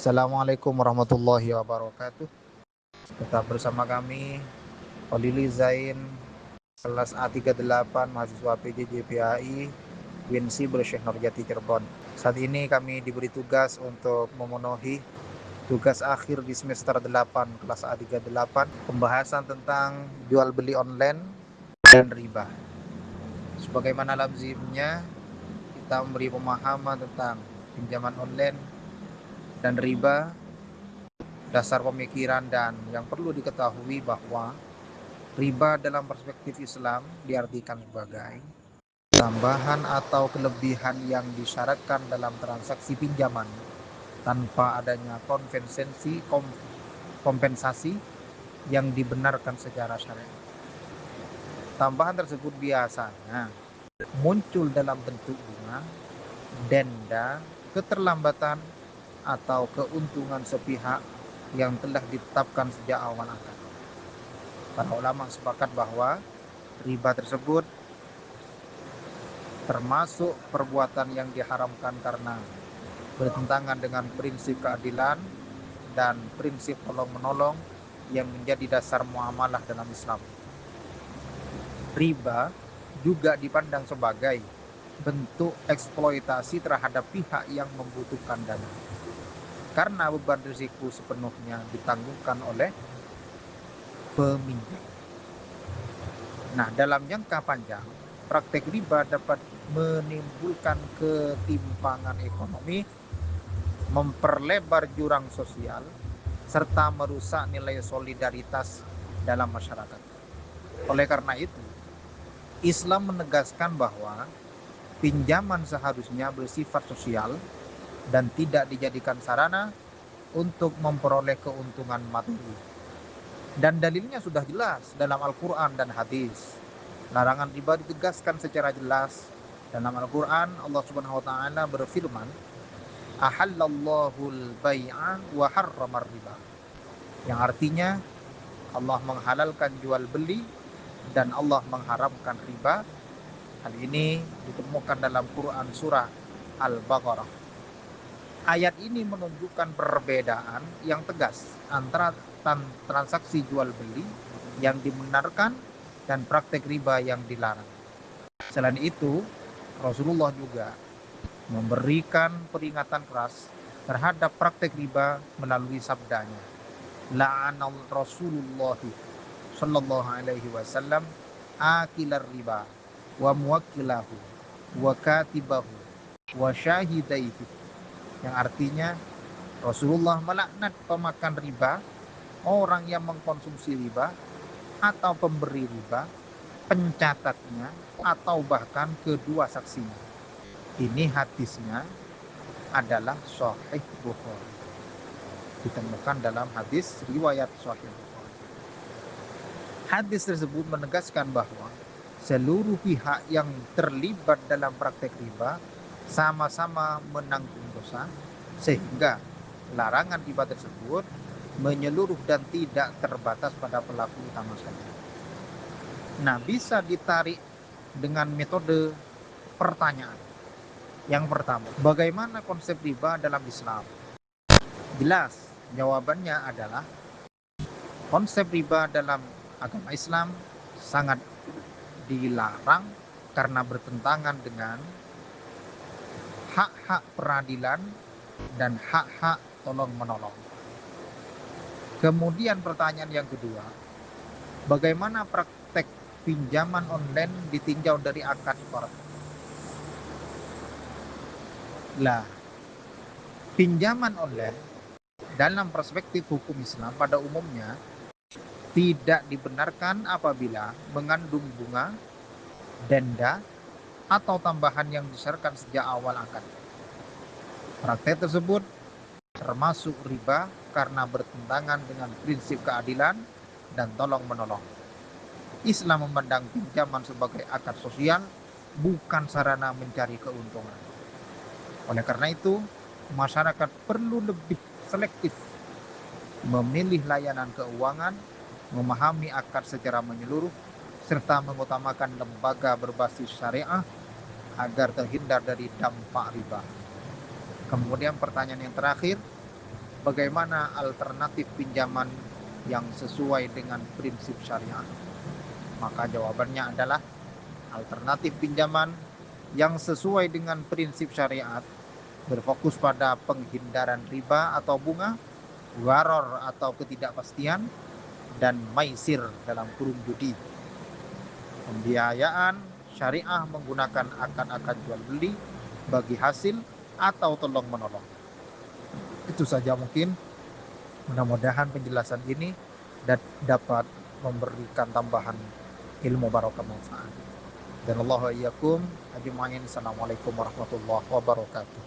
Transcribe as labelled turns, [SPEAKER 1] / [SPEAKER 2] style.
[SPEAKER 1] Assalamualaikum warahmatullahi wabarakatuh. Tetap bersama kami, Olili Zain, kelas A38, mahasiswa PJJ PAI, Winsi Bersyekh Nurjati Cirebon. Saat ini kami diberi tugas untuk memenuhi tugas akhir di semester 8, kelas A38, pembahasan tentang jual beli online dan riba. Sebagaimana lazimnya, kita memberi pemahaman tentang pinjaman online dan riba, dasar pemikiran, dan yang perlu diketahui bahwa riba dalam perspektif Islam diartikan sebagai tambahan atau kelebihan yang disyaratkan dalam transaksi pinjaman tanpa adanya kompensasi yang dibenarkan secara syariat. Tambahan tersebut biasanya muncul dalam bentuk bunga, denda, keterlambatan, atau keuntungan sepihak yang telah ditetapkan sejak awal akad. Para ulama sepakat bahwa riba tersebut termasuk perbuatan yang diharamkan karena bertentangan dengan prinsip keadilan dan prinsip tolong-menolong yang menjadi dasar muamalah dalam Islam. Riba juga dipandang sebagai bentuk eksploitasi terhadap pihak yang membutuhkan dana, karena beban risiko sepenuhnya ditanggungkan oleh peminjam. Nah, dalam jangka panjang, praktek riba dapat menimbulkan ketimpangan ekonomi, memperlebar jurang sosial, serta merusak nilai solidaritas dalam masyarakat. Oleh karena itu, Islam menegaskan bahwa pinjaman seharusnya bersifat sosial dan tidak dijadikan sarana untuk memperoleh keuntungan materi. Dan dalilnya sudah jelas dalam Al-Quran dan hadis. Larangan riba ditegaskan secara jelas dalam Al-Quran. Allah Subhanahu wa taala berfirman, "Ahallallahul bai'a wa harramar riba." Yang artinya Allah menghalalkan jual beli dan Allah mengharamkan riba. Hal ini ditemukan dalam Quran surah Al-Baqarah. Ayat ini menunjukkan perbedaan yang tegas antara transaksi jual beli yang dibenarkan dan praktek riba yang dilarang. Selain itu, Rasulullah juga memberikan peringatan keras terhadap praktek riba melalui sabdanya, la'anal Rasulullah sallallahu alaihi wasallam akilar riba wa muwakkilahu wa katibahu wa syahidaihi, yang artinya Rasulullah melaknat pemakan riba, orang yang mengkonsumsi riba, atau pemberi riba, pencatatnya, atau bahkan kedua saksinya. Ini hadisnya adalah Sahih Bukhari. Ditemukan dalam hadis riwayat Sahih Bukhari. Hadis tersebut menegaskan bahwa seluruh pihak yang terlibat dalam praktek riba sama-sama menanggung dosa, sehingga larangan riba tersebut menyeluruh dan tidak terbatas pada pelaku utama saja. Nah, bisa ditarik dengan metode pertanyaan. Yang pertama, bagaimana konsep riba dalam Islam? Jelas, jawabannya adalah konsep riba dalam agama Islam sangat dilarang karena bertentangan dengan hak-hak peradilan dan hak-hak tolong-menolong. Kemudian pertanyaan yang kedua, bagaimana praktek pinjaman online ditinjau dari akad syariah? Lah, pinjaman online dalam perspektif hukum Islam pada umumnya tidak dibenarkan apabila mengandung bunga, denda, atau tambahan yang disyaratkan sejak awal akad. Praktek tersebut termasuk riba karena bertentangan dengan prinsip keadilan dan tolong-menolong. Islam memandang pinjaman sebagai akad sosial, bukan sarana mencari keuntungan. Oleh karena itu, masyarakat perlu lebih selektif memilih layanan keuangan, memahami akad secara menyeluruh, serta mengutamakan lembaga berbasis syariah agar terhindar dari dampak riba. Kemudian pertanyaan yang terakhir, bagaimana alternatif pinjaman yang sesuai dengan prinsip syariat? Maka jawabannya adalah alternatif pinjaman yang sesuai dengan prinsip syariat berfokus pada penghindaran riba atau bunga, gharor atau ketidakpastian, dan maisir dalam kurung judi. Pembiayaan syariah menggunakan akad-akad jual beli bagi hasil atau tolong menolong. Itu saja mungkin. Mudah-mudahan penjelasan ini dapat memberikan tambahan ilmu barokah manfaat. Dan Allah wa iyyakum ajma'in. Assalamualaikum warahmatullahi wabarakatuh.